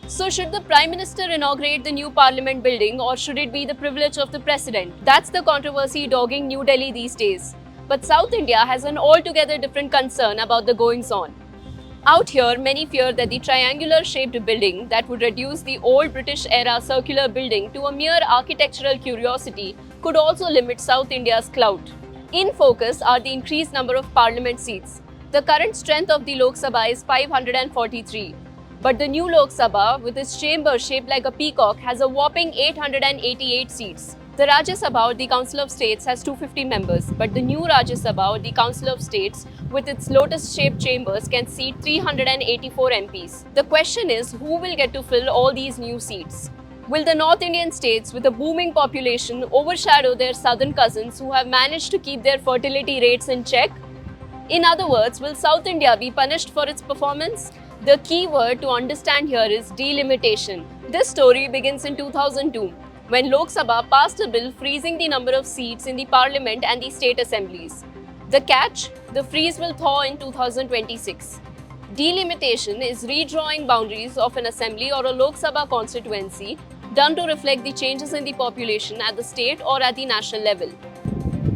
So should the Prime Minister inaugurate the new Parliament building or should it be the privilege of the President? That's the controversy dogging New Delhi these days. But South India has an altogether different concern about the goings-on. Out here, many fear that the triangular-shaped building that would reduce the old British-era circular building to a mere architectural curiosity could also limit South India's clout. In focus are the increased number of parliament seats. The current strength of the Lok Sabha is 543. But the new Lok Sabha, with its chamber shaped like a peacock, has a whopping 888 seats. The Rajya Sabha, or the Council of States, has 250 members, but the new Rajya Sabha, or the Council of States, with its lotus-shaped chambers, can seat 384 MPs. The question is, who will get to fill all these new seats? Will the North Indian states, with a booming population, overshadow their southern cousins who have managed to keep their fertility rates in check? In other words, will South India be punished for its performance? The key word to understand here is delimitation. This story begins in 2002, when Lok Sabha passed a bill freezing the number of seats in the parliament and the state assemblies. The catch? The freeze will thaw in 2026. Delimitation is redrawing boundaries of an assembly or a Lok Sabha constituency done to reflect the changes in the population at the state or at the national level.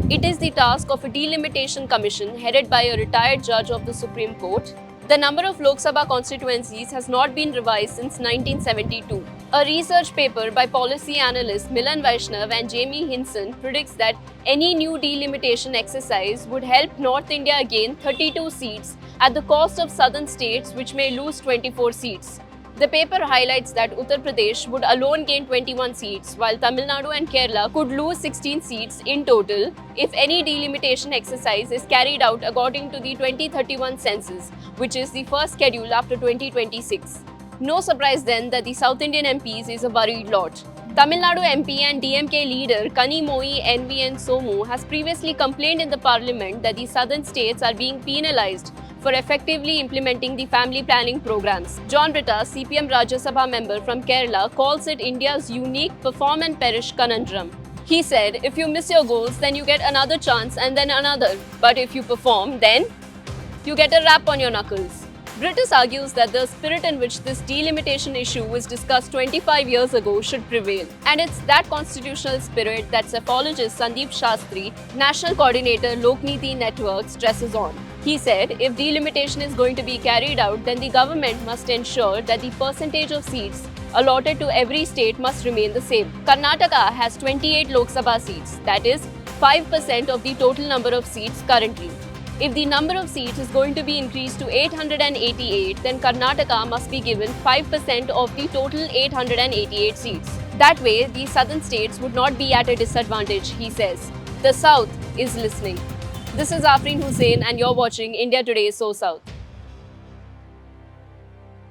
It is the task of a delimitation commission headed by a retired judge of the Supreme Court. The number of Lok Sabha constituencies has not been revised since 1972. A research paper by policy analysts Milan Vaishnav and Jamie Hinson predicts that any new delimitation exercise would help North India gain 32 seats at the cost of southern states, which may lose 24 seats. The paper highlights that Uttar Pradesh would alone gain 21 seats, while Tamil Nadu and Kerala could lose 16 seats in total if any delimitation exercise is carried out according to the 2031 census, which is the first schedule after 2026. No surprise then that the South Indian MPs is a worried lot. Tamil Nadu MP and DMK leader Kanimoi NVN Somu has previously complained in the parliament that the southern states are being penalized for effectively implementing the family planning programs. John Britta, CPM Rajya Sabha member from Kerala, calls it India's unique perform and perish conundrum. He said, if you miss your goals, then you get another chance and then another. But if you perform, then you get a rap on your knuckles. Brittis argues that the spirit in which this delimitation issue was discussed 25 years ago should prevail. And it's that constitutional spirit that psephologist Sandeep Shastri, National Coordinator Lokniti Network, stresses on. He said, if delimitation is going to be carried out, then the government must ensure that the percentage of seats allotted to every state must remain the same. Karnataka has 28 Lok Sabha seats, that is 5% of the total number of seats currently. If the number of seats is going to be increased to 888, then Karnataka must be given 5% of the total 888 seats. That way, the southern states would not be at a disadvantage, he says. The South is listening. This is Afreen Hussain and you're watching India Today SoSouth.